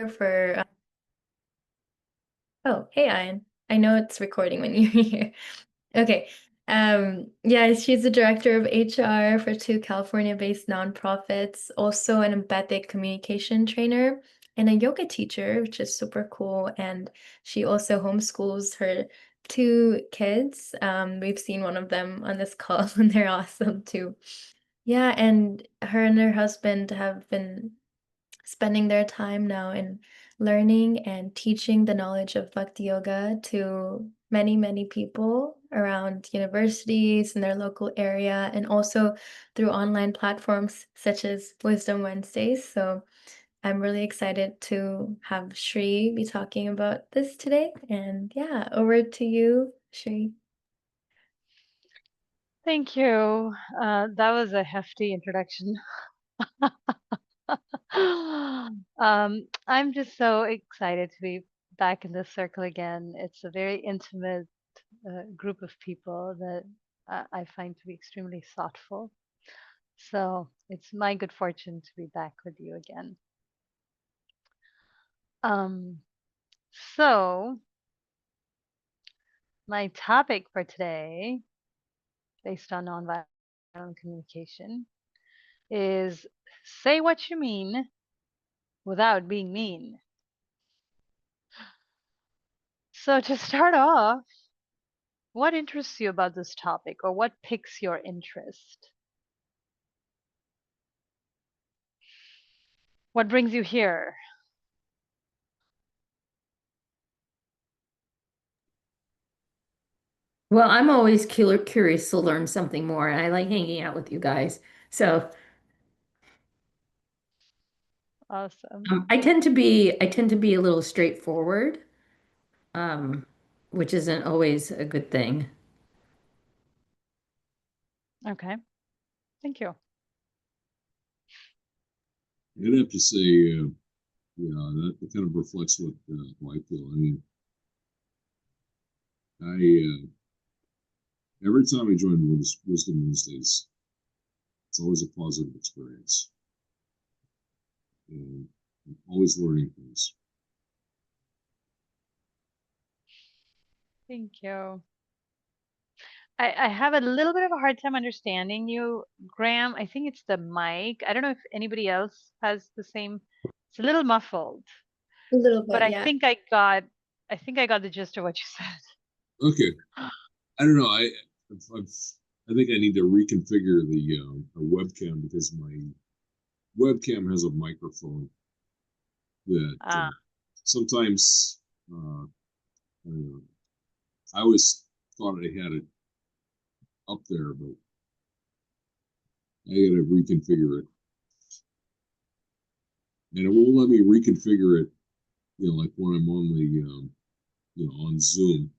for oh, hey, Ian. I know it's recording when you're here. Okay. Yeah, she's the director of HR for two California-based nonprofits, also an empathic communication trainer and a yoga teacher, which is super cool. And she also homeschools her two kids. We've seen one of them on this call, and they're awesome too. Yeah, and her husband have been spending their time now in learning and teaching the knowledge of Bhakti Yoga to many, many people around universities in their local area and also through online platforms such as Wisdom Wednesdays. So I'm really excited to have Shri be talking about this today. And yeah, over to you, Shri. Thank you. That was a hefty introduction. I'm just so excited to be back in this circle again. It's a very intimate group of people that I find to be extremely thoughtful. So it's my good fortune to be back with you again. Um, so my topic for today, based on nonviolent communication, is say what you mean without being mean. So to start off, what interests you about this topic, or what piques your interest? What brings you here? Well, I'm always curious to learn something more, and I like hanging out with you guys. So Awesome. I tend to be a little straightforward, um, which isn't always a good thing. Okay. Thank you. I'd have to say, that kind of reflects what how I feel. I mean, I every time I join Wisdom Wednesdays, it's always a positive experience, and I'm always learning things. Thank you. I have a little bit of a hard time understanding you, Graham. I think it's the mic. I don't know if anybody else has the same. It's a little muffled, A little but bit, yeah. I think I got the gist of what you said. Okay, I don't know. I think I need to reconfigure the webcam because my webcam has a microphone that Ah, sometimes I don't know. I always thought I had it up there, but I got to reconfigure it, and it won't let me reconfigure it. Like when I'm on on Zoom.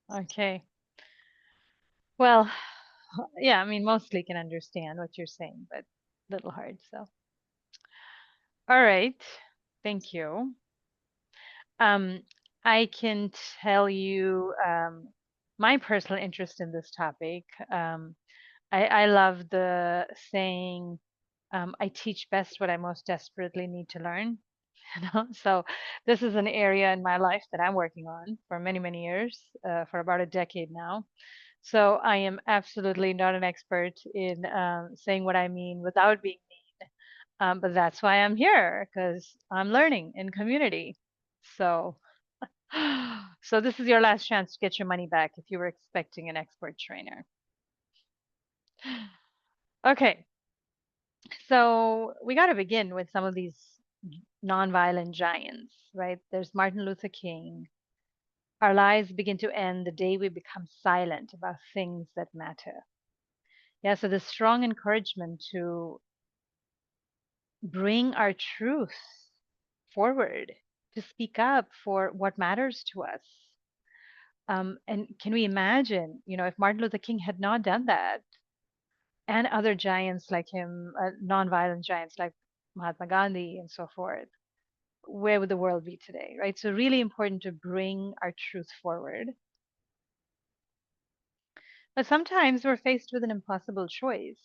okay. Well, yeah, I mean, mostly can understand what you're saying, but a little hard. So, all right. Thank you. Um, I can tell you my personal interest in this topic. I love the saying, I teach best what I most desperately need to learn. So this is an area in my life that I'm working on for many, many years, for about a decade now. So I am absolutely not an expert in saying what I mean without being mean. But that's why I'm here, because I'm learning in community. So, so this is your last chance to get your money back if you were expecting an expert trainer. Okay, so we got to begin with some of these nonviolent giants, right? There's Martin Luther King. Our lives begin to end the day we become silent about things that matter. Yeah, so the strong encouragement to bring our truth forward, to speak up for what matters to us. And can we imagine, if Martin Luther King had not done that, and other giants like him, nonviolent giants like Mahatma Gandhi and so forth, where would the world be today, right? So, really important to bring our truth forward. But sometimes we're faced with an impossible choice.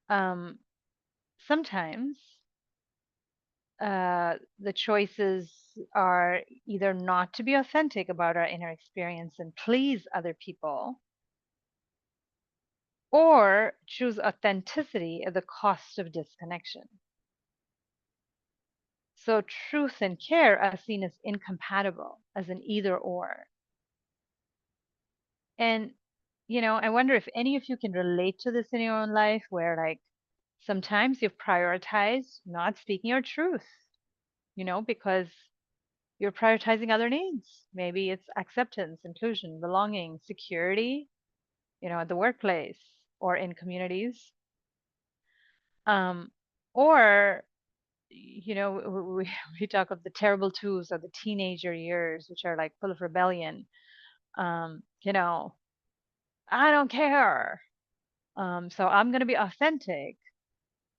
Um, Sometimes the choices are either not to be authentic about our inner experience and please other people, or choose authenticity at the cost of disconnection. So truth and care are seen as incompatible, as an either or. And, I wonder if any of you can relate to this in your own life where, like, sometimes you've prioritized not speaking your truth, because you're prioritizing other needs. Maybe it's acceptance, inclusion, belonging, security, at the workplace or in communities. Or, we talk of the terrible twos or the teenager years, which are like full of rebellion. You know, I don't care. So I'm going to be authentic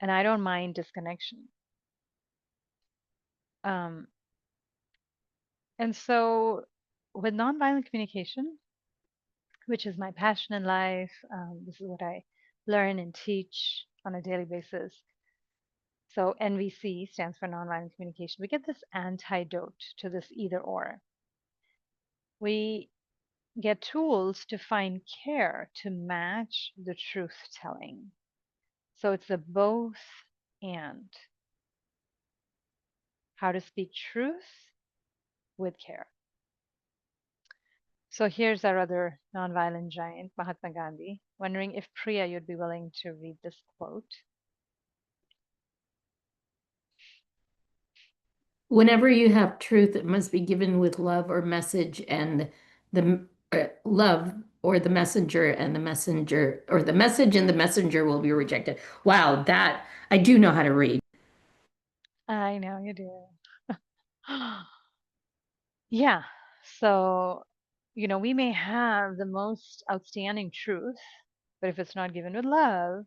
and I don't mind disconnection. Um, and so with nonviolent communication, which is my passion in life, this is what I learn and teach on a daily basis. So NVC stands for nonviolent communication. We get this antidote to this either or. We get tools to find care to match the truth telling. So it's a both and. How to speak truth with care. So here's our other nonviolent giant, Mahatma Gandhi, wondering if Priya, you'd be willing to read this quote. Whenever you have truth, it must be given with love or message, and the love or the messenger and the messenger, or the message and the messenger will be rejected. Wow, that I do know how to read. I know you do. Yeah. So, we may have the most outstanding truth, but if it's not given with love,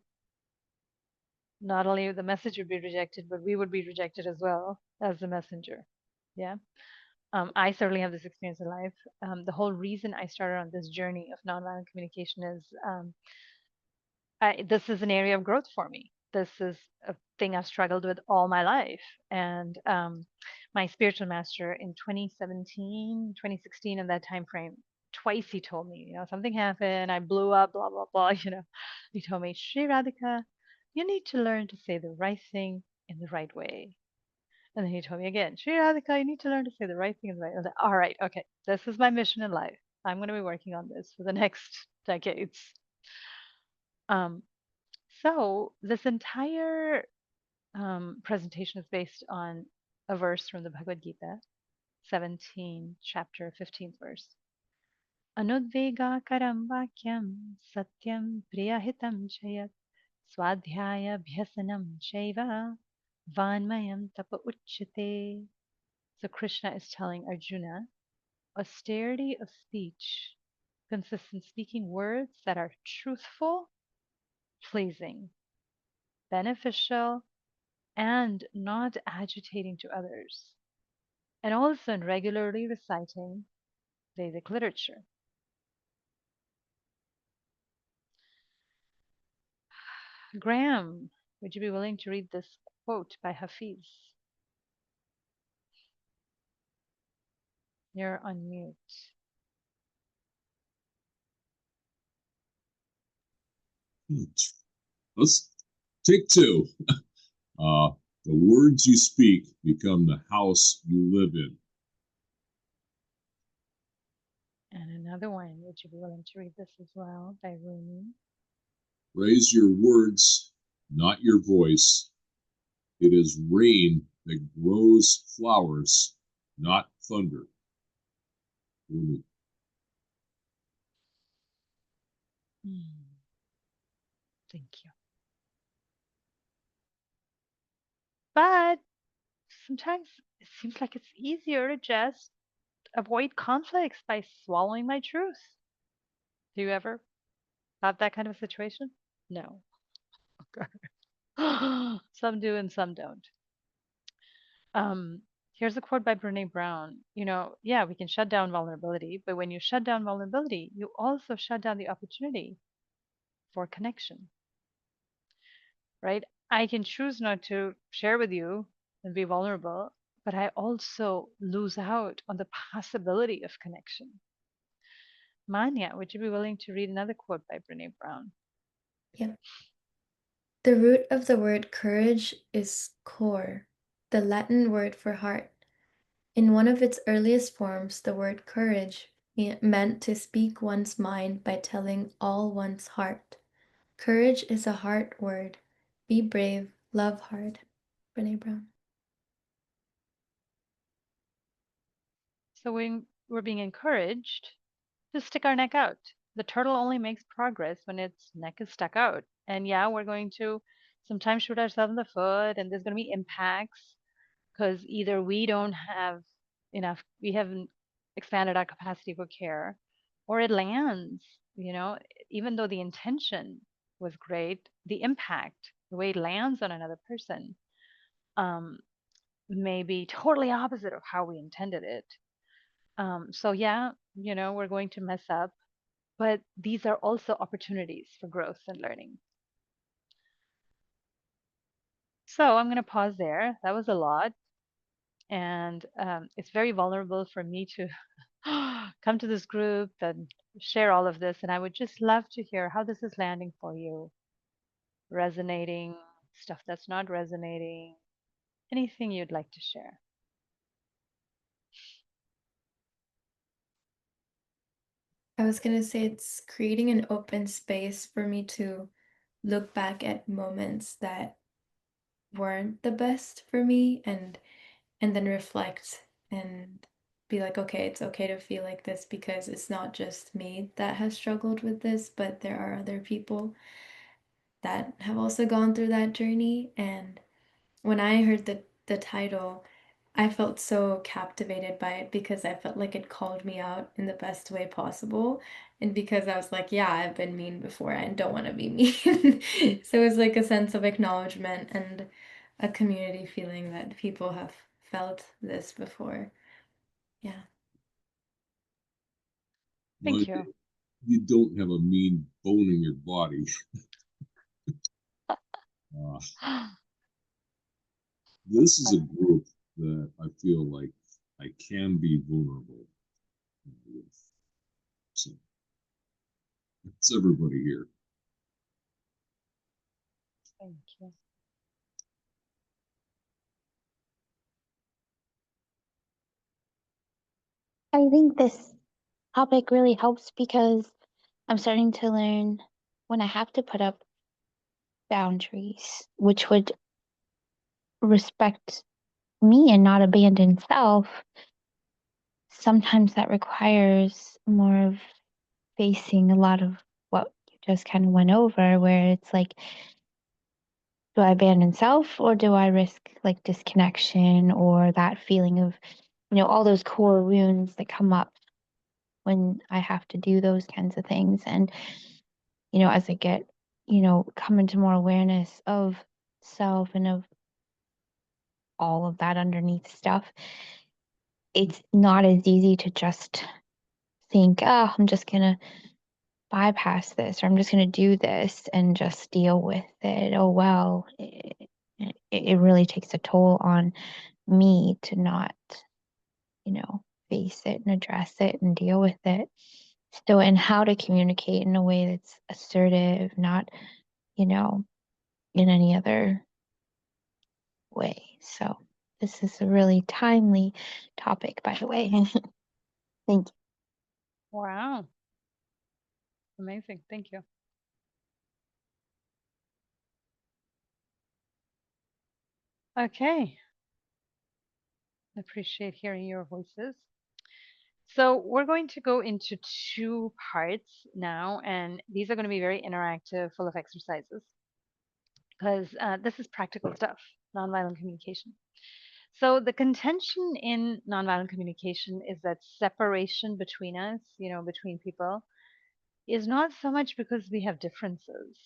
not only the message would be rejected, but we would be rejected as well as the messenger. Yeah. I certainly have this experience in life. The whole reason I started on this journey of nonviolent communication is this is an area of growth for me. This is a thing I've struggled with all my life. And my spiritual master in 2017, 2016, in that time frame, twice he told me, something happened, I blew up, blah, blah, blah, He told me, Shri Radhika, you need to learn to say the right thing in the right way. And then he told me again, Shri Radhika, you need to learn to say the right thing in the right way. I was like, all right, okay, this is my mission in life. I'm going to be working on this for the next decades. So this entire presentation is based on a verse from the Bhagavad Gita, 17, chapter 15th verse. Anudvega karam vakyam satyam priyahitam chayat swadhyaya bhyasanam chaiva vanmayam tapa uchyate. So Krishna is telling Arjuna, austerity of speech consists in speaking words that are truthful, pleasing, beneficial, and not agitating to others, and also in regularly reciting Vedic literature. Graham, would you be willing to read this quote by Hafiz? You're on mute. Let's take two. The words you speak become the house you live in. And another one, would you be willing to read this as well by Rumi? Raise your words, not your voice. It is rain that grows flowers, not thunder. Rumi. Thank you. But sometimes it seems like it's easier to just avoid conflicts by swallowing my truth. Do you ever have that kind of a situation? No. Some do and some don't. Here's a quote by Brene Brown. Yeah, we can shut down vulnerability, but when you shut down vulnerability, you also shut down the opportunity for connection, right? I can choose not to share with you and be vulnerable, but I also lose out on the possibility of connection. Manya, would you be willing to read another quote by Brene Brown? Yep. The root of the word courage is cor, the Latin word for heart. In one of its earliest forms, the word courage meant to speak one's mind by telling all one's heart. Courage is a heart word. Be brave, love hard. Brene Brown. So we're being encouraged to stick our neck out. The turtle only makes progress when its neck is stuck out. And yeah, we're going to sometimes shoot ourselves in the foot, and there's going to be impacts because either we don't have enough, we haven't expanded our capacity for care, or it lands, even though the intention was great, the impact, the way it lands on another person, um, may be totally opposite of how we intended it. So yeah, we're going to mess up, but these are also opportunities for growth and learning. So I'm going to pause there. That was a lot. And it's very vulnerable for me to come to this group and share all of this. And I would just love to hear how this is landing for you. Resonating, stuff that's not resonating, anything you'd like to share. I was going to say it's creating an open space for me to look back at moments that weren't the best for me and then reflect and be like, okay, it's okay to feel like this because it's not just me that has struggled with this, but there are other people that have also gone through that journey. And when I heard the title, I felt so captivated by it because I felt like it called me out in the best way possible. And because I was like, yeah, I've been mean before and don't want to be mean. So it was like a sense of acknowledgement and a community feeling that people have felt this before. Yeah. Thank Well, you. you don't have a mean bone in your body. Uh, this is a group that I feel like I can be vulnerable with. So it's everybody here. Thank you. I think this topic really helps because I'm starting to learn when I have to put up boundaries, which would respect me and not abandon self. Sometimes that requires more of facing a lot of what you just kind of went over, where it's like, do I abandon self or do I risk like disconnection or that feeling of, all those core wounds that come up when I have to do those kinds of things. And, as I get, come into more awareness of self and of all of that underneath stuff, it's not as easy to just think, oh, I'm just going to bypass this or I'm just going to do this and just deal with it. Oh, well, it really takes a toll on me to not, face it and address it and deal with it. So, and how to communicate in a way that's assertive, not, in any other way. So, this is a really timely topic, by the way. Thank you. Wow. Amazing. Thank you. Okay. Appreciate hearing your voices. So we're going to go into two parts now, and these are going to be very interactive, full of exercises, because this is practical stuff, nonviolent communication. So the contention in nonviolent communication is that separation between us, between people, is not so much because we have differences,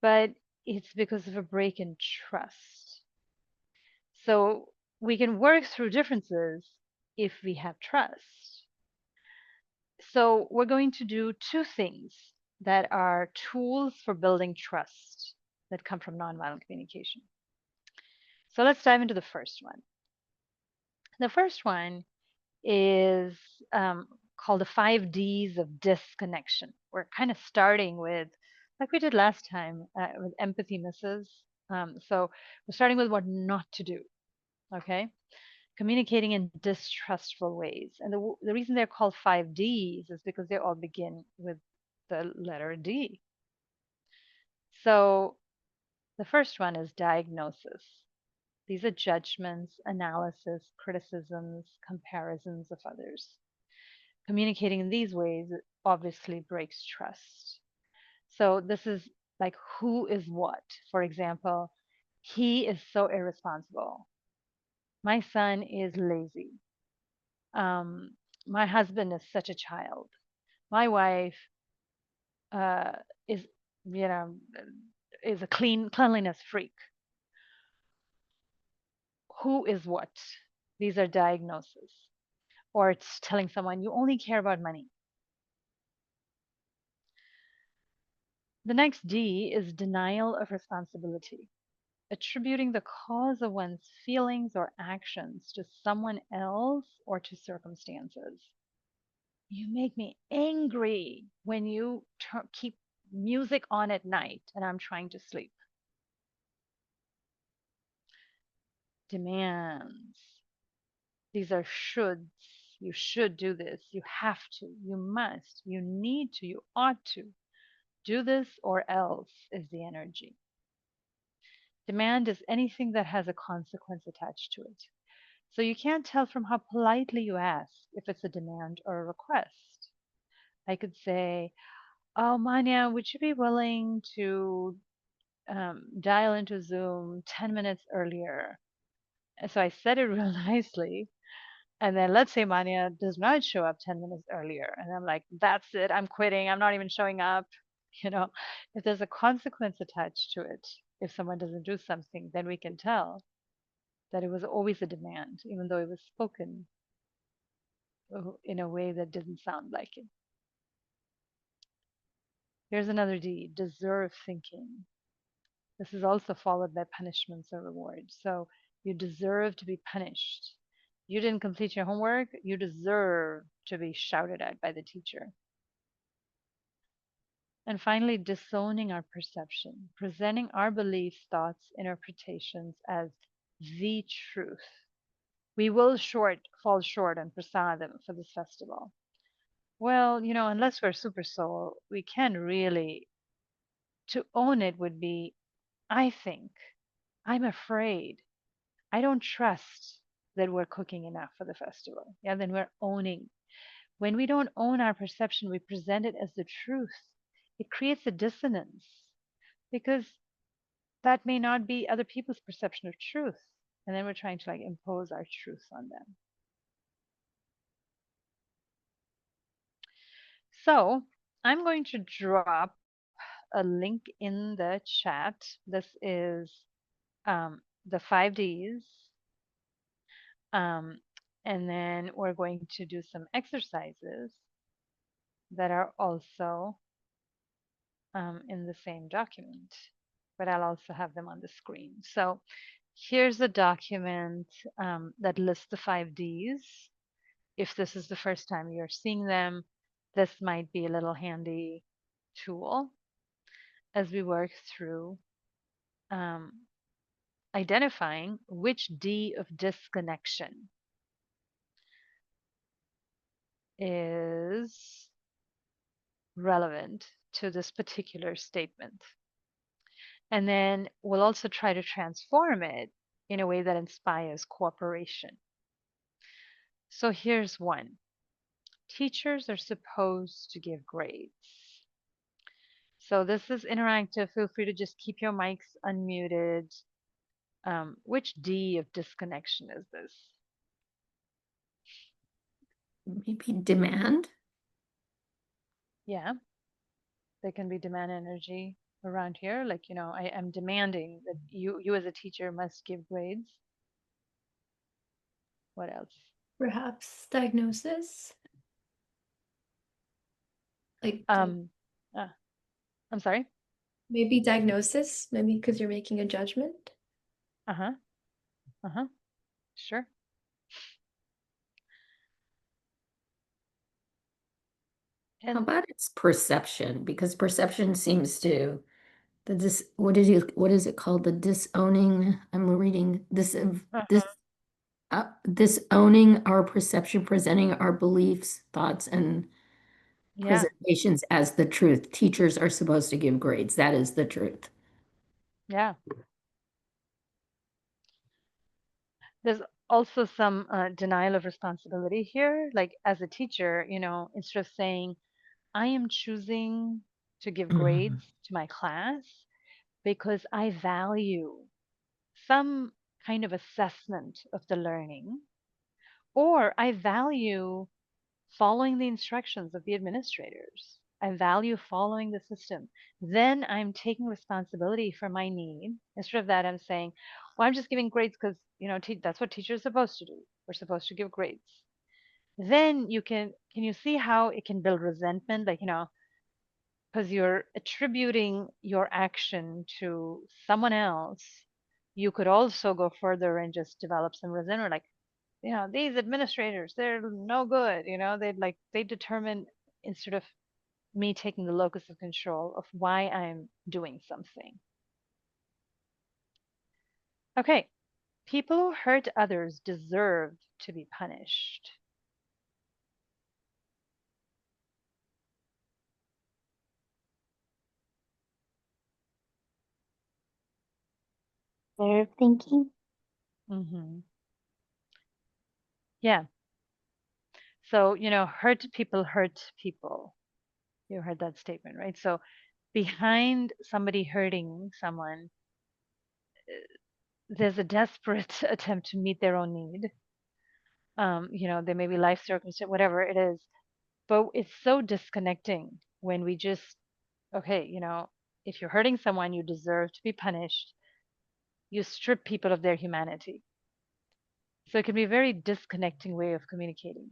but it's because of a break in trust. So we can work through differences if we have trust. So we're going to do two things that are tools for building trust that come from nonviolent communication. So let's dive into the first one. The first one is called the 5 Ds of disconnection. We're kind of starting with, like we did last time, with empathy misses. So we're starting with what not to do. Okay. Communicating in distrustful ways. And the reason they're called 5 Ds is because they all begin with the letter D. So the first one is diagnosis. These are judgments, analysis, criticisms, comparisons of others. Communicating in these ways obviously breaks trust. So this is like who is what. For example, he is so irresponsible. My son is lazy. Um, my husband is such a child. My wife uh, is, you know, is a cleanliness freak. Who is what? These are diagnoses. Or it's telling someone you only care about money. The next D is denial of responsibility, attributing the cause of one's feelings or actions to someone else or to circumstances. You make me angry when you keep music on at night and I'm trying to sleep. Demands. These are shoulds. You should do this. You have to. You must. You need to. You ought to. Do this or else is the energy. Demand is anything that has a consequence attached to it. So you can't tell from how politely you ask if it's a demand or a request. I could say, "Oh, Manya, would you be willing to dial into Zoom 10 minutes earlier?" And so I said it real nicely. And then let's say Manya does not show up 10 minutes earlier. And I'm like, that's it. I'm quitting. I'm not even showing up. You know, if there's a consequence attached to it, if someone doesn't do something, then we can tell that it was always a demand, even though it was spoken in a way that didn't sound like it. Here's another D, deserve thinking. This is also followed by punishments or rewards. So you deserve to be punished. You didn't complete your homework, you deserve to be shouted at by the teacher. And finally, disowning our perception, presenting our beliefs, thoughts, interpretations as the truth. We will fall short on prasadam for this festival. Well, you know, unless we're super soul, we can really, to own it would be, I think, I'm afraid, I don't trust that we're cooking enough for the festival. Yeah, then we're owning. When we don't own our perception, we present it as the truth. It creates a dissonance because that may not be other people's perception of truth. And then we're trying to like impose our truth on them. So I'm going to drop a link in the chat. This is the 5 Ds. And then we're going to do some exercises that are also in the same document, but I'll also have them on the screen. So here's a document that lists the 5 Ds. If this is the first time you're seeing them, this might be a little handy tool as we work through identifying which D of disconnection is relevant to this particular statement. And then we'll also try to transform it in a way that inspires cooperation. So here's one. Teachers are supposed to give grades. So this is interactive. Feel free to just keep your mics unmuted. Which D of disconnection is this? Maybe demand. Yeah, there can be demand energy around here. Like, you know, I am demanding that you as a teacher must give grades. What else? Perhaps diagnosis. Like I'm sorry. maybe diagnosis, maybe because you're making a judgment. Uh-huh. Uh-huh. Sure. How And about its perception? Because perception seems to what is it called? The disowning. I'm reading this uh-huh. disowning our perception, presenting our beliefs, thoughts, and Yeah, presentations as the truth. Teachers are supposed to give grades. That is the truth. yeah. There's also some denial of responsibility here. Like as a teacher, instead of saying, I am choosing to give Mhm. grades to my class because I value some kind of assessment of the learning, or I value following the instructions of the administrators. I value following the system. Then I'm taking responsibility for my need. Instead of that, I'm saying, well, I'm just giving grades because, that's what teachers are supposed to do. We're supposed to give grades. Then can you see how it can build resentment? Like, because you're attributing your action to someone else. You could also go further and just develop some resentment, like, these administrators, they're no good. They determine, instead of me taking the locus of control of why I'm doing something. Okay, people who hurt others deserve to be punished. Way of thinking. Hmm. Yeah. So, hurt people hurt people. You heard that statement, right? So, behind somebody hurting someone, there's a desperate attempt to meet their own need. There may be life circumstance, whatever it is, but it's so disconnecting when we just, okay, if you're hurting someone, you deserve to be punished. You strip people of their humanity. So it can be a very disconnecting way of communicating.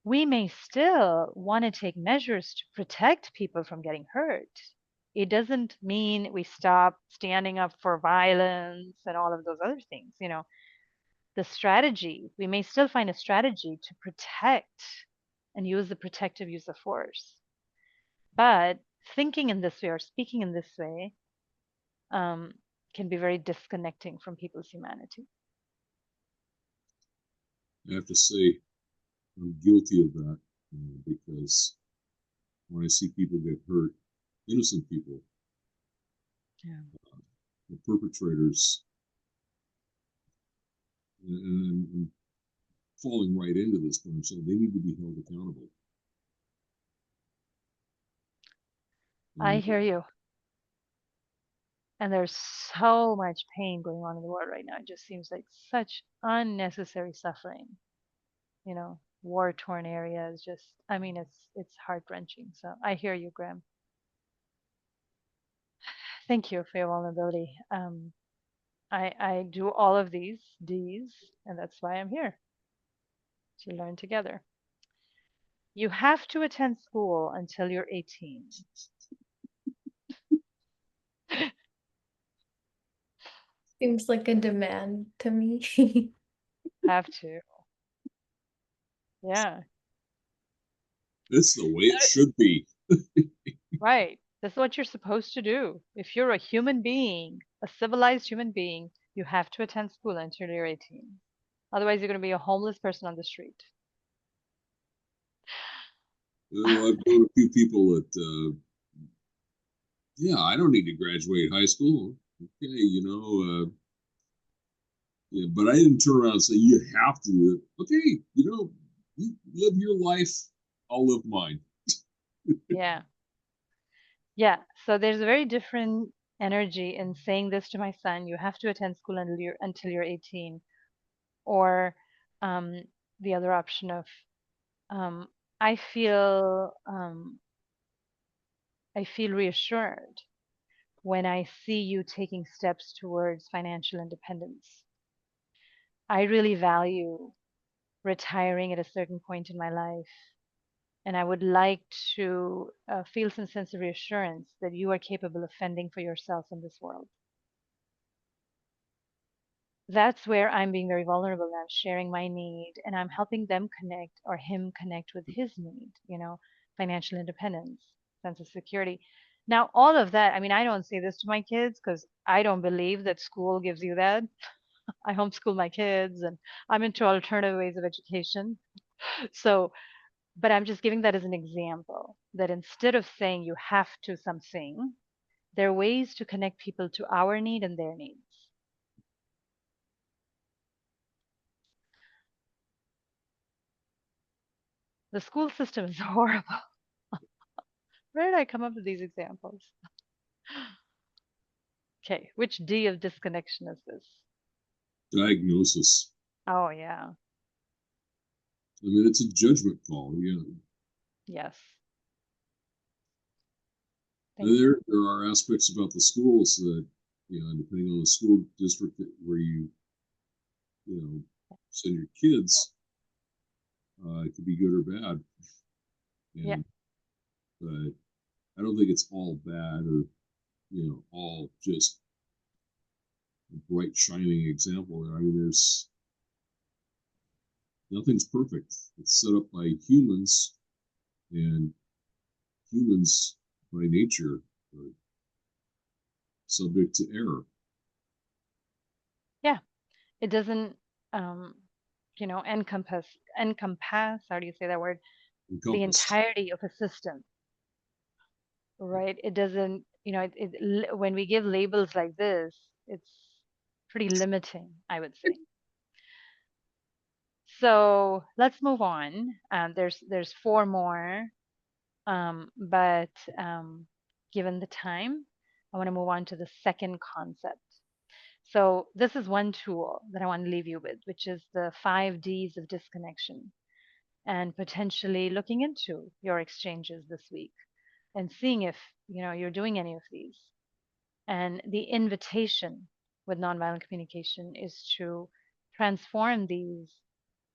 We may still want to take measures to protect people from getting hurt. It doesn't mean we stop standing up for violence and all of those other things. The strategy, we may still find a strategy to protect and use the protective use of force. But thinking in this way or speaking in this way um, can be very disconnecting from people's humanity. I have to say, I'm guilty of that because when I see people get hurt, innocent people, Yeah. the perpetrators, and falling right into this, but I'm saying they need to be held accountable. I And hear you. And there's so much pain going on in the world right now. It just seems like such unnecessary suffering. War torn areas. Just, I mean, it's heart wrenching. So I hear you, Graham. Thank you for your vulnerability. I do all of these D's, and that's why I'm here to learn together. You have to attend school until you're 18. Seems like a demand to me. Have to. Yeah. it's the way it should be. Right. That's what you're supposed to do. If you're a human being, a civilized human being, you have to attend school until you're 18. Otherwise, you're going to be a homeless person on the street. I've known a few people that, yeah, I don't need to graduate high school. Okay, yeah, but I didn't turn around and say you have to do it. Okay, you live your life, I'll live mine. Yeah. Yeah. So there's a very different energy in saying this to my son. You have to attend school until you're 18. Or um, the other option of um, I feel I feel reassured when I see you taking steps towards financial independence. I really value retiring at a certain point in my life, and I would like to feel some sense of reassurance that you are capable of fending for yourself in this world. that's where I'm being very vulnerable and I'm sharing my need and I'm helping them connect or him connect with his need, financial independence, sense of security. Now, all of that, I mean, I don't say this to my kids because I don't believe that school gives you that. I homeschool my kids and I'm into alternative ways of education. So, but I'm just giving that as an example that instead of saying you have to something, there are ways to connect people to our need and their needs. The school system is horrible. Where did I come up with these examples? Okay, which D of disconnection is this? Diagnosis. Oh, yeah. I mean, it's a judgment call. Yeah. Yes. And there are aspects about the schools that, depending on the school district where you send your kids, it could be good or bad. Yeah. But I don't think it's all bad or, all just a bright, shining example. I mean, nothing's perfect. It's set up by humans, and humans by nature are subject to error. Yeah. It doesn't, um, encompass, how do you say that word? The Encompass. entirety of a system, right? It doesn't, when we give labels like this, it's pretty limiting, I would say. So let's move on. There's four more, but given the time, I want to move on to the second concept. So this is one tool that I want to leave you with, which is the 5 Ds of disconnection, and potentially looking into your exchanges this week and seeing if you're doing any of these. And the invitation with nonviolent communication is to transform these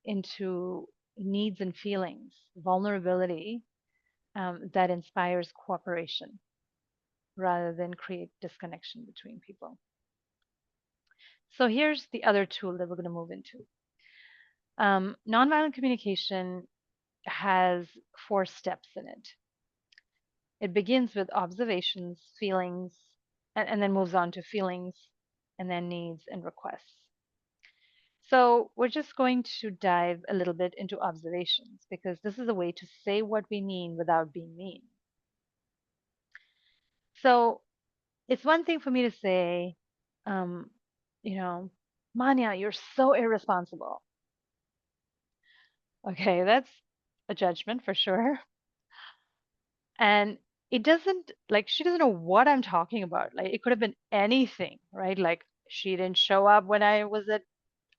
into needs and feelings, vulnerability, that inspires cooperation rather than create disconnection between people. So here's the other tool that we're going to move into. Nonviolent communication has 4 steps in it. It begins with observations, feelings, and then moves on to feelings, and then needs and requests. So we're just going to dive a little bit into observations because this is a way to say what we mean without being mean. So it's one thing for me to say, um, Manya, you're so irresponsible. Okay, that's a judgment for sure. And it doesn't, like, she doesn't know what I'm talking about. Like, it could have been anything, right? Like, she didn't show up when I was at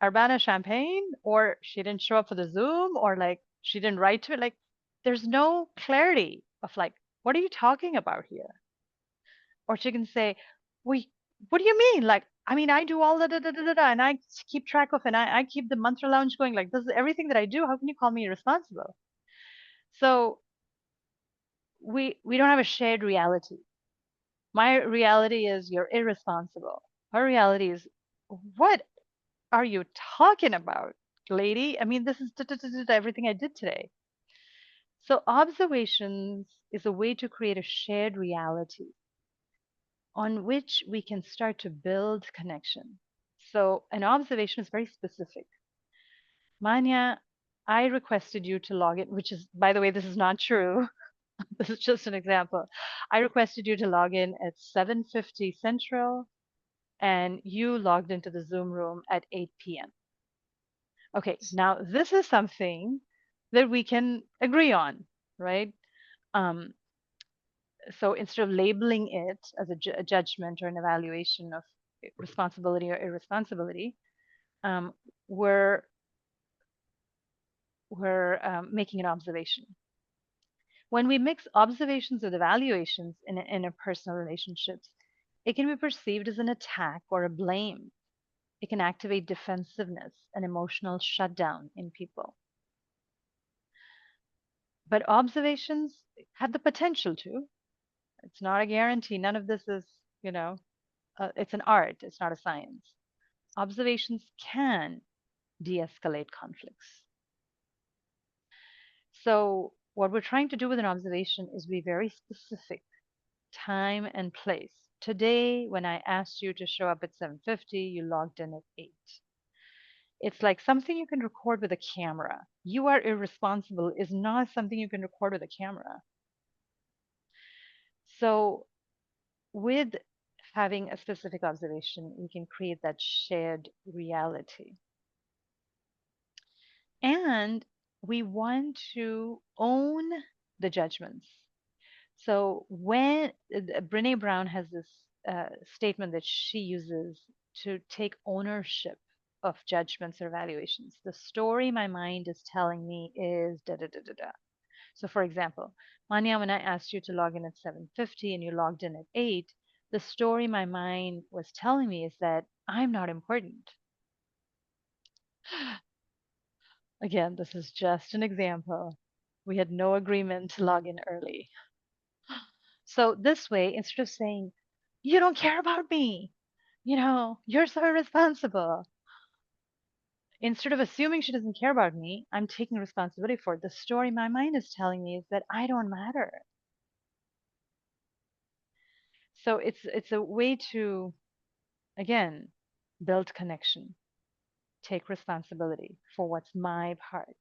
Urbana Champagne, or she didn't show up for the Zoom, or like, she didn't write to it. Like, there's no clarity of, like, what are you talking about here? Or she can say, we, what do you mean? Like, I mean, I do all the da da da da da, and I keep track of, and I keep the mantra lounge going. Like, this is everything that I do. How can you call me irresponsible? So we don't have a shared reality. My reality is you're irresponsible. Her reality is, what are you talking about, lady? I mean, this is everything I did today. So observations is a way to create a shared reality on which we can start to build connection. So an observation is very specific. Manya, I requested you to log in, which is, by the way, this is not true. This is just an example. I requested you to log in at 7:50 Central, and you logged into the Zoom room at 8 p.m. Okay, now this is something that we can agree on, right? Um, so instead of labeling it as a judgment or an evaluation of responsibility or irresponsibility, um, we're making an observation. When we mix observations with evaluations in interpersonal relationships, it can be perceived as an attack or a blame. It can activate defensiveness and emotional shutdown in people. But observations have the potential to. It's not a guarantee. None of this is, it's an art, it's not a science. observations can de-escalate conflicts. So what we're trying to do with an observation is be very specific, time and place. Today, when I asked you to show up at 7:50, you logged in at 8. It's like something you can record with a camera. You are irresponsible is not something you can record with a camera. So with having a specific observation, we can create that shared reality. And we want to own the judgments. So when Brene Brown has this statement that she uses to take ownership of judgments or evaluations. The story my mind is telling me is da da da da da. So for example, Manya, when I asked you to log in at 7:50 and you logged in at 8, the story my mind was telling me is that I'm not important. Again, this is just an example. We had no agreement to log in early. So this way, instead of saying, you don't care about me, you're so irresponsible, instead of assuming she doesn't care about me, I'm taking responsibility for it. The story my mind is telling me is that I don't matter. So it's a way to, again, build connection, take responsibility for what's my part.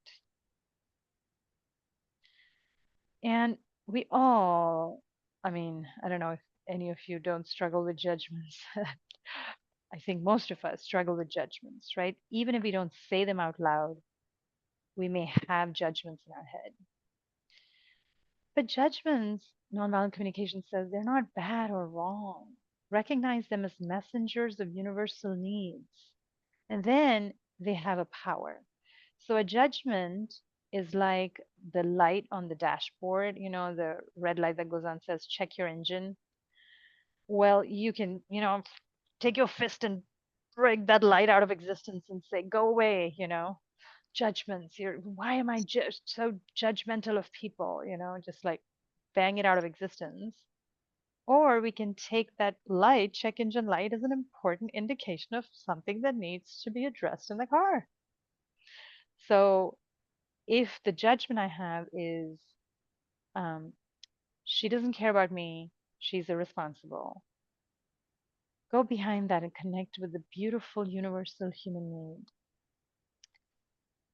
And we all, I mean, I don't know if any of you don't struggle with judgments. I think most of us struggle with judgments, right? Even if we don't say them out loud, we may have judgments in our head. But judgments, nonviolent communication says they're not bad or wrong. Recognize them as messengers of universal needs. And then they have a power. So a judgment is like the light on the dashboard, the red light that goes on says, check your engine. Well, you can, take your fist and break that light out of existence and say, go away, judgments. Why am I just so judgmental of people? Just like bang it out of existence. Or we can take that light, check engine light, as an important indication of something that needs to be addressed in the car. So if the judgment I have is, she doesn't care about me, she's irresponsible, go behind that and connect with the beautiful universal human need.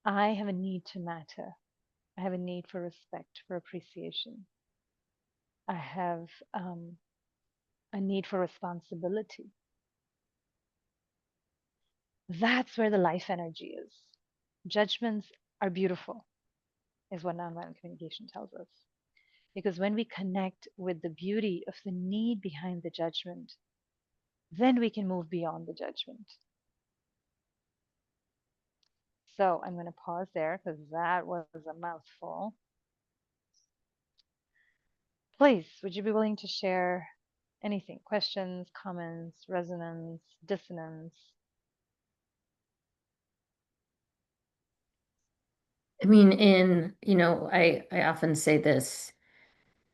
I have a need to matter. I have a need for respect, for appreciation. I have a need for responsibility. That's where the life energy is. Judgments are beautiful, is what nonviolent communication tells us. Because when we connect with the beauty of the need behind the judgment, then we can move beyond the judgment. So I'm going to pause there because that was a mouthful. Please, would you be willing to share anything? Questions, comments, resonance, dissonance? I mean, I often say this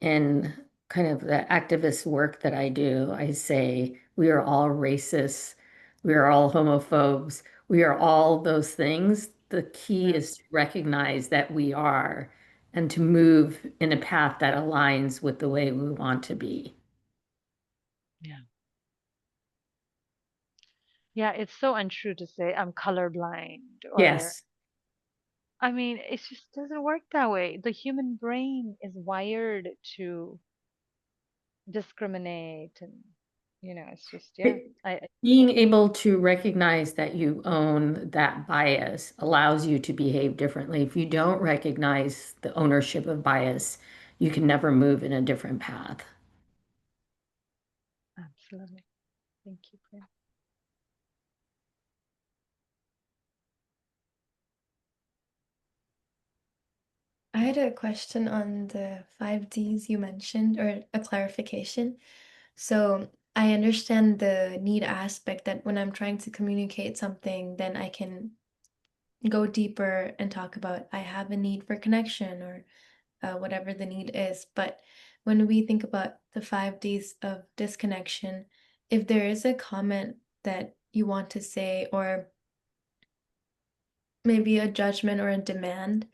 in kind of the activist work that I do. I say, we are all racists, we are all homophobes, we are all those things. The key Yeah. is to recognize that we are and to move in a path that aligns with the way we want to be. Yeah. Yeah, it's so untrue to say I'm colorblind or, Yes. I mean, it just doesn't work that way. The human brain is wired to discriminate and, it's just, yeah. Being able to recognize that you own that bias allows you to behave differently. If you don't recognize the ownership of bias, you can never move in a different path. Absolutely. Thank you, Priya. I had a question on the 5Ds you mentioned, or a clarification. So I understand the need aspect, that when I'm trying to communicate something, then I can go deeper and talk about I have a need for connection, or whatever the need is. But when we think about the 5Ds of disconnection, if there is a comment that you want to say, or maybe a judgment or a demand,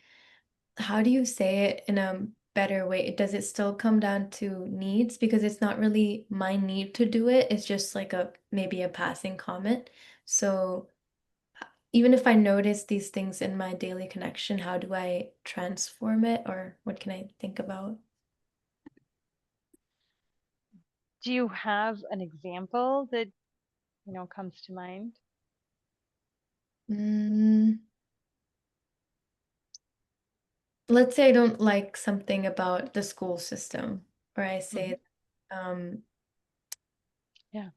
how do you say it in a better way? Does it still come down to needs? Because it's not really my need to do it. It's just like maybe a passing comment. So even if I notice these things in my daily connection, how do I transform it, or what can I think about? Do you have an example that, comes to mind? Mm, let's say I don't like something about the school system, or I say, Yeah.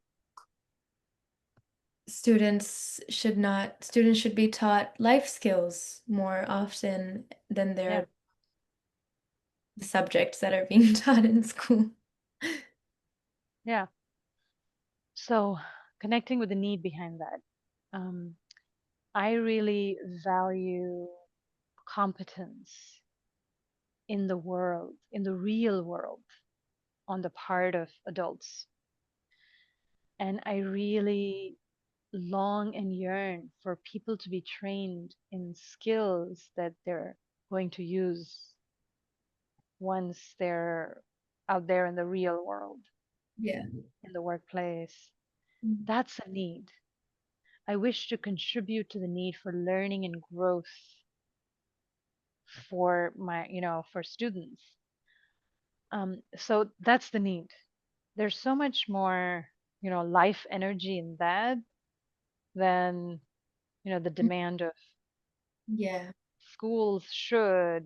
students should be taught life skills more often than Yeah. the subjects that are being taught in school. Yeah. So connecting with the need behind that. I really value competence in the world, in the real world, on the part of adults. And I really long and yearn for people to be trained in skills that they're going to use once they're out there in the real world, Yeah. in the workplace. Mhm. That's a need. I wish to contribute to the need for learning and growth for for students. So that's the need. There's so much more, life energy in that than, the demand of Yeah. schools should,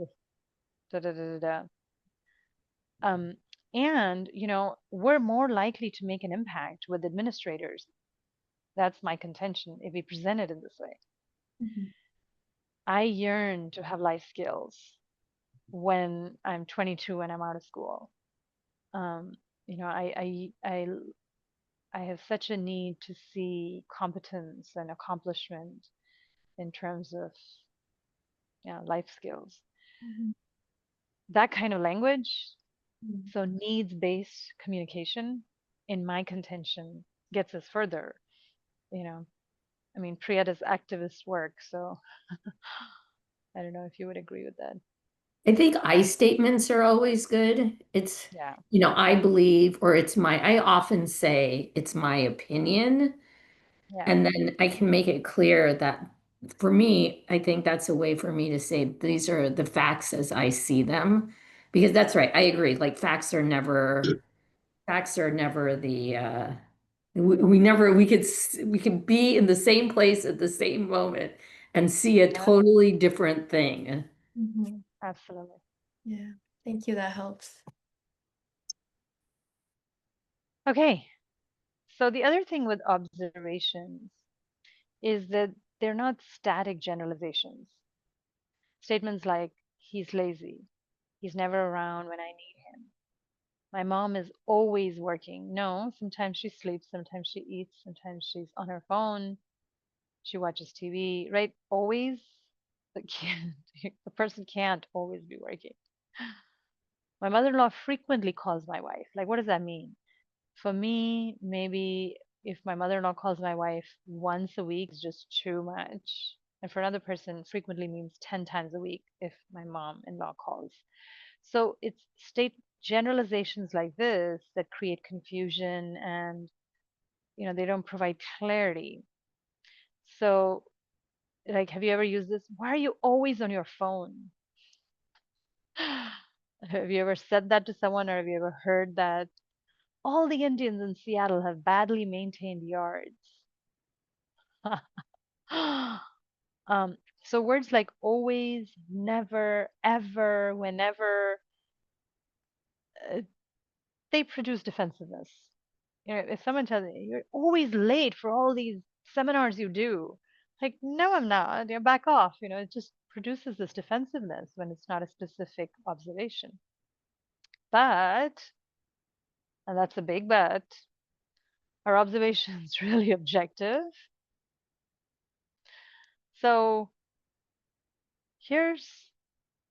da da da da da. Um, and, we're more likely to make an impact with administrators. That's my contention if we present it in this way. Mhm. I yearn to have life skills when I'm 22 and I'm out of school. Um, I have such a need to see competence and accomplishment in terms of life skills. Mhm. That kind of language, Mhm. so needs based communication, in my contention, gets us further. You know, I mean, Priya does activist work, so I don't know if you would agree with that. I think I statements are always good. It's, Yeah, I believe, or I often say it's my opinion. yeah, And then I can make it clear that for me, I think that's a way for me to say these are the facts as I see them. Because that's right, I agree. Like facts are never the we never we could be in the same place at the same moment and see a yeah, totally different thing. Mhm. absolutely. Yeah. Thank you. That helps. Okay, so the other thing with observations is that they're not static generalizations. Statements like, he's lazy, he's never around when I need him, my mom is always working. No, sometimes she sleeps, sometimes she eats, sometimes she's on her phone, she watches TV, right? Always, the kid, the person can't always be working. My mother-in-law frequently calls my wife. Like, what does that mean? For me, maybe if my mother-in-law calls my wife once a week is just too much. And for another person, frequently means 10 times a week if my mom-in-law calls. So it's state generalizations like this that create confusion and they don't provide clarity. So like, have you ever used this? Why are you always on your phone? Have you ever said that to someone, or have you ever heard that all the Indians in Seattle have badly maintained yards? So words like always, never, ever, whenever, uh, they produce defensiveness. If someone tells you you're always late for all these seminars you do, like, no, I'm not. Back off. It just produces this defensiveness when it's not a specific observation. But, and that's a big but, are observations really objective? So here's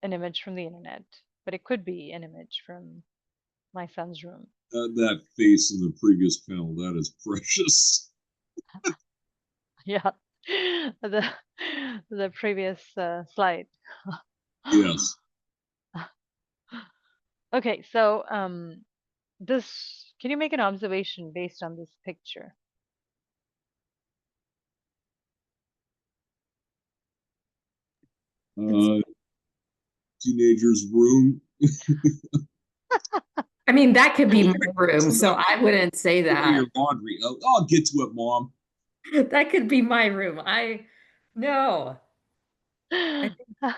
an image from the internet, but it could be an image from my son's room. That face in the previous panel, that is precious. Yeah. The the previous slide. Yes. Okay, so this, can you make an observation based on this picture? Teenager's room. I mean, that could be my room, so Somebody I wouldn't say put away that. your laundry. I'll get to it, Mom. That could be my room. No. I think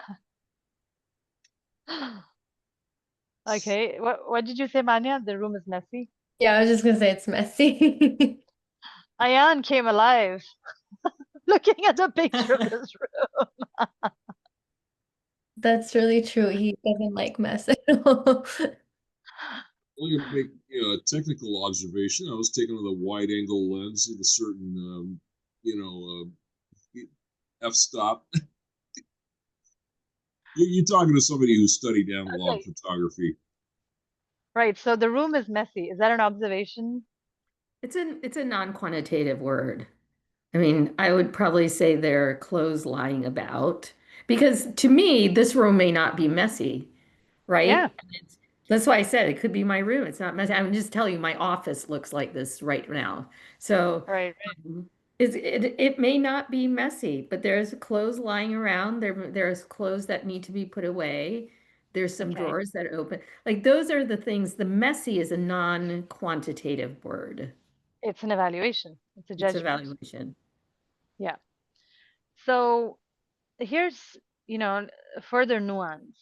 Okay, what did you say, Manya? The room is messy. Yeah, I was just gonna say it's messy. Ayan came alive looking at the picture of this room. That's really true. He doesn't like mess at all. I'm going to make a technical observation. I was taking with a wide angle lens with a certain, f-stop. You're talking to somebody who studied analog Okay, photography. right. So the room is messy. Is that an observation? it's a non-quantitative word. I mean, I would probably say there are clothes lying about because to me, this room may not be messy, Yeah, right? That's why I said it could be my room. It's not messy. I'm just telling you, my office looks like this right now. So right. it may not be messy, but there's clothes lying around. There's clothes that need to be put away. There's some Okay. drawers that open. Like those are the things. The messy is a non-quantitative word. It's an evaluation. It's a It's judgment. evaluation. Yeah. So here's, further nuance.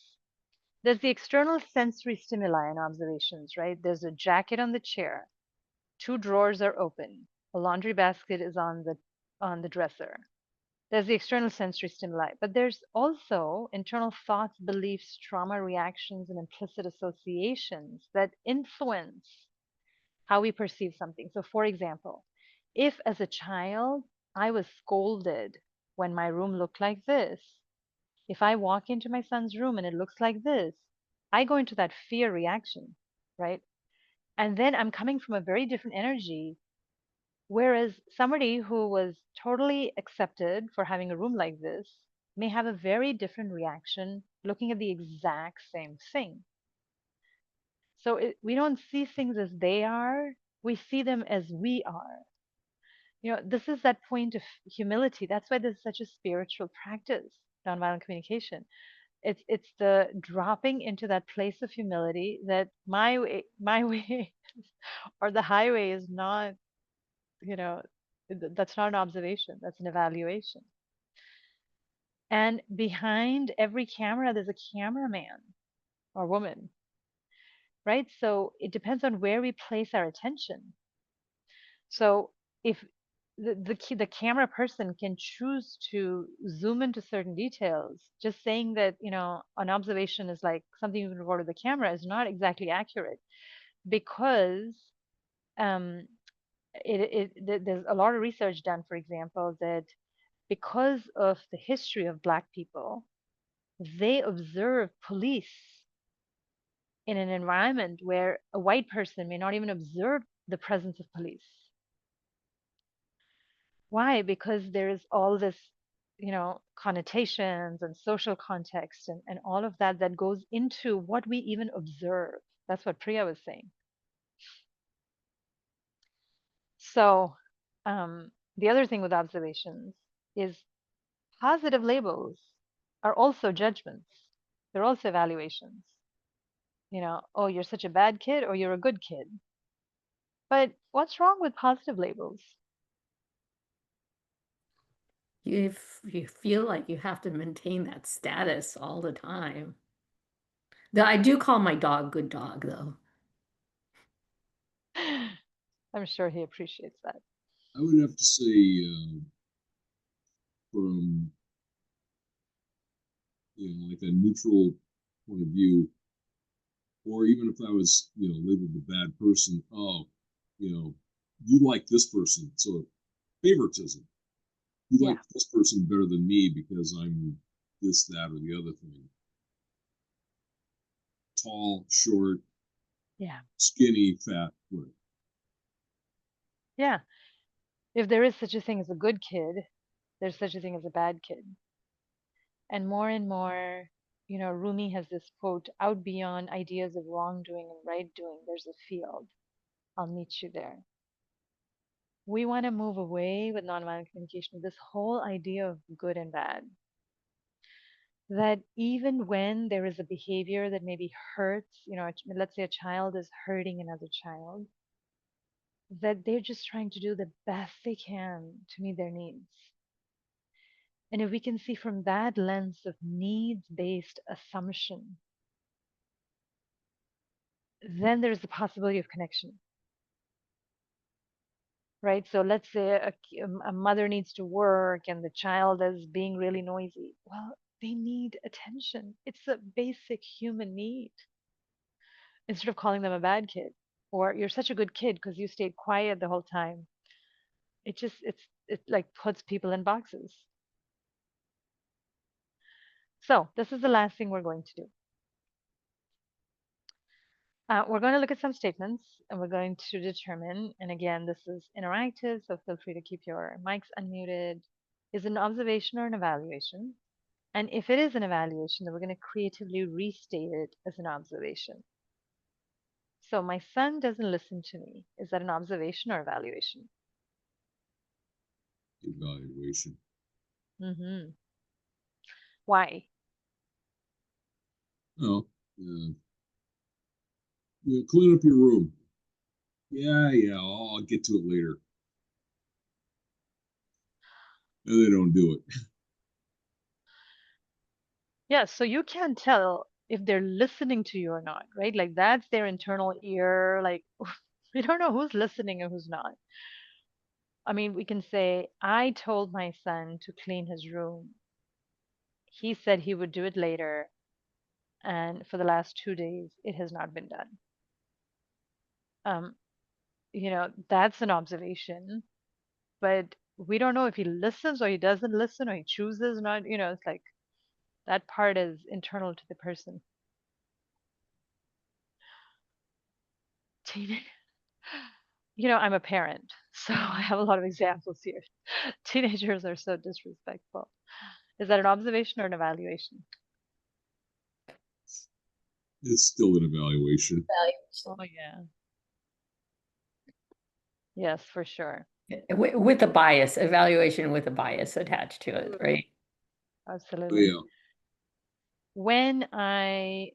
There's the external sensory stimuli and observations, right? There's a jacket on the chair, two drawers are open, a laundry basket is on the dresser. There's the external sensory stimuli, but there's also internal thoughts, beliefs, trauma reactions, and implicit associations that influence how we perceive something. So, for example, if as a child I was scolded when my room looked like this, if I walk into my son's room and it looks like this, I go into that fear reaction, right? And then I'm coming from a very different energy. Whereas somebody who was totally accepted for having a room like this may have a very different reaction looking at the exact same thing. So we don't see things as they are, we see them as we are. This is that point of humility. That's why this is such a spiritual practice, nonviolent communication. It's the dropping into that place of humility that my way or the highway is not, you know, that's not an observation, that's an evaluation. And behind every camera, there's a cameraman or woman, right? So it depends on where we place our attention. So if the camera person can choose to zoom into certain details, just saying that, an observation is like something you can record with the camera is not exactly accurate, because um, there's a lot of research done, for example, that because of the history of Black people, they observe police in an environment where a white person may not even observe the presence of police. Why? Because there's all this, connotations and social context and all of that that goes into what we even observe. That's what Priya was saying. So, the other thing with observations is positive labels are also judgments. They're also evaluations. Oh, you're such a bad kid or you're a good kid. But what's wrong with positive labels? You feel like you have to maintain that status all the time. Though I do call my dog Good Dog, though. I'm sure he appreciates that. I would have to say, from like a neutral point of view, or even if I was labeled a bad person, you like this person, so favoritism. You Yeah. like this person better than me because I'm this, that, or the other thing. Tall, short, Yeah. skinny, fat, what? Yeah. If there is such a thing as a good kid, there's such a thing as a bad kid. And more, Rumi has this quote, out beyond ideas of wrongdoing and right doing, there's a field. I'll meet you there. We want to move away with nonviolent communication, this whole idea of good and bad. That even when there is a behavior that maybe hurts, let's say a child is hurting another child, that they're just trying to do the best they can to meet their needs. And if we can see from that lens of needs based assumption, then there's the possibility of connection, right? So let's say a mother needs to work and the child is being really noisy. Well, they need attention. It's a basic human need. Instead of calling them a bad kid or you're such a good kid because you stayed quiet the whole time, it like puts people in boxes. So this is the last thing we're going to do. We're going to look at some statements and we're going to determine, and again, this is interactive, so feel free to keep your mics unmuted. Is it an observation or an evaluation? And if it is an evaluation, then we're going to creatively restate it as an observation. So my son doesn't listen to me. Is that an observation or evaluation? Evaluation. Mm-hmm. Why? Oh, clean up your room. Yeah, I'll get to it later. And they don't do it. Yeah, so you can't tell if they're listening to you or not, right? Like that's their internal ear. Like we don't know who's listening and who's not. I mean, we can say, I told my son to clean his room. He said he would do it later. And for the last 2 days, it has not been done. Um, that's an observation, but we don't know if he listens or he doesn't listen or he chooses not, it's like that part is internal to the person. Teen- I'm a parent, so I have a lot of examples here. Teenagers are so disrespectful. Is that an observation or an evaluation? It's still an evaluation. Oh, yeah. Yes, for sure. With a bias, evaluation with a bias attached to it, right? Oh, Absolutely. yeah. When I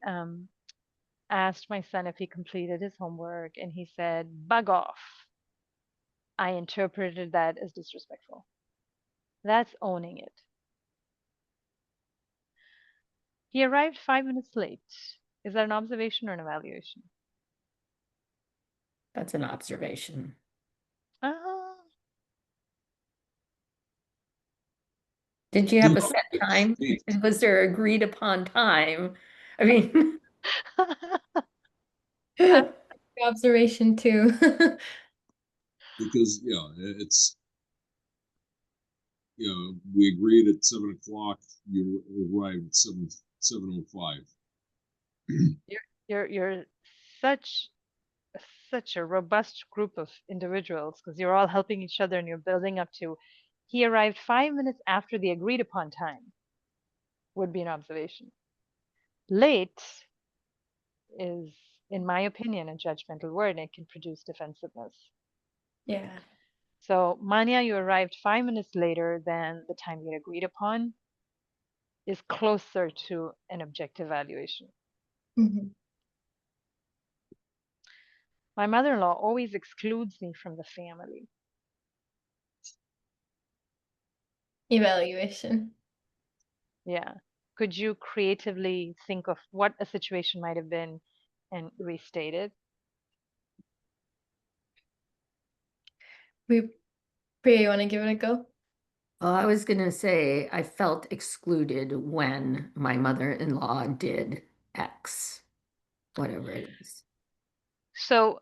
asked my son if he completed his homework and he said, bug off, I interpreted that as disrespectful. That's owning it. He arrived 5 minutes late. Is that an observation or an evaluation? That's an observation. Uh, Did you have a No, set it's time? late. Was there agreed upon time? I mean, Observation too. Because it's we agreed at 7 o'clock. You arrived at 7:05. you're such a robust group of individuals because you're all helping each other and you're building up to. He arrived 5 minutes after the agreed upon time would be an observation. Late is, in my opinion, a judgmental word and it can produce defensiveness. Yeah. So, Manya, you arrived 5 minutes later than the time we agreed upon is closer to an objective valuation. Mhm. My mother in law always excludes me from the family. Evaluation. Yeah. Could you creatively think of what a situation might have been and restate it? Priya, you want to give it a go? well, I was going to say I felt excluded when my mother-in-law did X, whatever it is. So,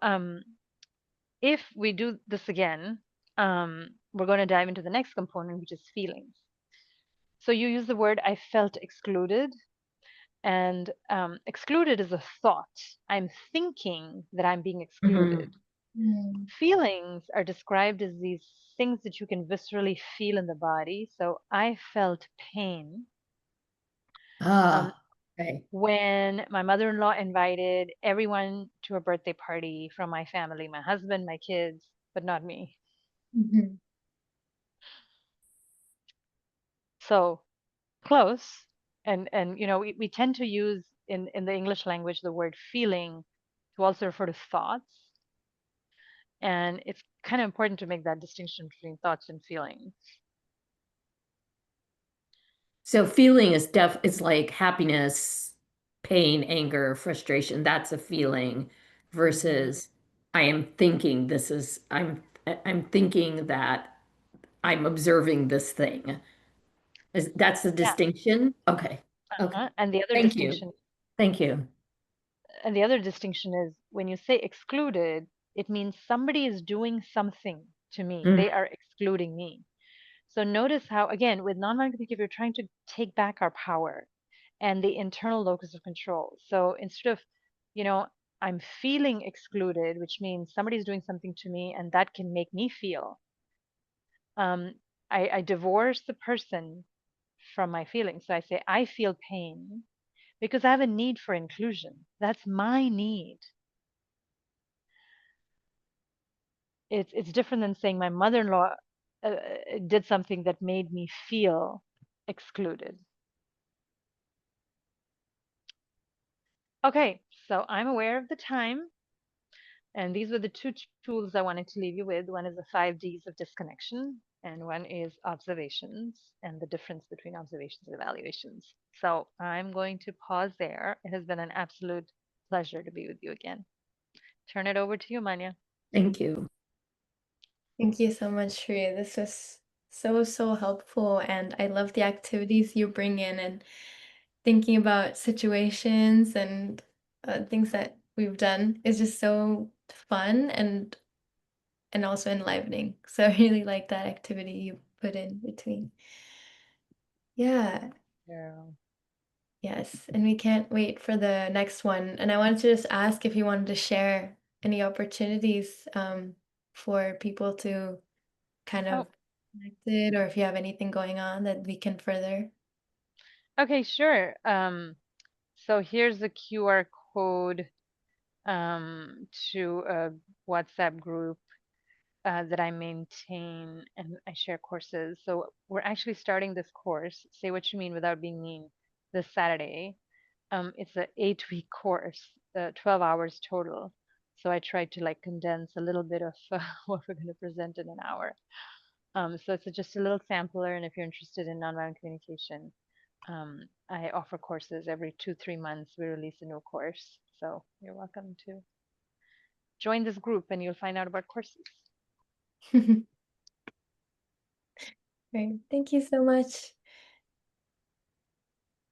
if we do this again, we're going to dive into the next component, which is feelings. So, you use the word I felt excluded, and excluded is a thought. I'm thinking that I'm being excluded. Mm. Feelings are described as these things that you can viscerally feel in the body. So I felt pain Ah, okay. when my mother-in-law invited everyone to a birthday party from my family, my husband, my kids, but not me. Mhm. So close. And we tend to use in the English language the word feeling to also refer to thoughts. And it's kind of important to make that distinction between thoughts and feelings. So feeling is like happiness, pain, anger, frustration. That's a feeling versus I am thinking this is I'm thinking that I'm observing this thing. That's the Yeah. distinction? Okay. Okay. And the other Thank you. distinction Thank you. and the other distinction is when you say excluded, it means somebody is doing something to me. Mhm. They are excluding me. So notice how, again, with nonviolent communication, we're trying to take back our power and the internal locus of control. So instead of, you know, I'm feeling excluded, which means somebody's doing something to me and that can make me feel. Um, I divorce the person from my feelings. So I say, I feel pain because I have a need for inclusion. That's my need. It's different than saying my mother-in-law did something that made me feel excluded. Okay, so I'm aware of the time, and these were the two tools I wanted to leave you with. One is the 5 Ds of disconnection, and one is observations and the difference between observations and evaluations. So I'm going to pause there. It has been an absolute pleasure to be with you again. Turn it over to you, Manya. Thank you. Thank you so much, Shreya. This was so helpful, and I love the activities you bring in and thinking about situations and things that we've done is just so fun and also enlivening. So I really like that activity you put in between. Yeah, Yeah. yes, and we can't wait for the next one. And I wanted to just ask if you wanted to share any opportunities for people to kind Oh, of connected, or if you have anything going on that we can further. okay, sure. So here's the QR code to a WhatsApp group that I maintain and I share courses. So we're actually starting this course, Say What You Mean Without Being Mean, this Saturday. It's an 8-week course, 12 hours total. So I tried to like condense a little bit of what we're going to present in an hour. So it's just a little sampler, and if you're interested in nonviolent communication, I offer courses every 2-3 months. We release a new course, so you're welcome to join this group, and you'll find out about courses. Great. Thank you so much.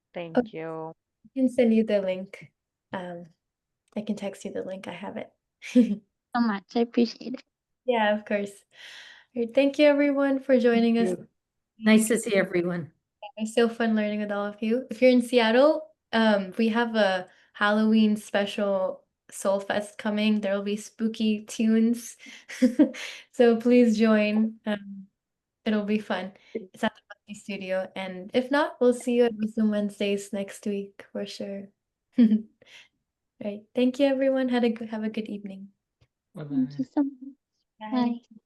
Oh, Thank you. I can send you the link. I can text you the link. I have it. So much. I appreciate it. Yeah, of course. Great. Thank you everyone for joining us. you. Nice to see everyone. It's so fun learning with all of you. If you're in Seattle, we have a Halloween special Soul Fest coming. There will be spooky tunes. So please join. It'll be fun. It's at the Bhakti studio. And if not, we'll see you at Wisdom Wednesdays next week for sure. Right. Thank you everyone. Have a good evening. Thank you Bye-bye. so much. Bye. Bye.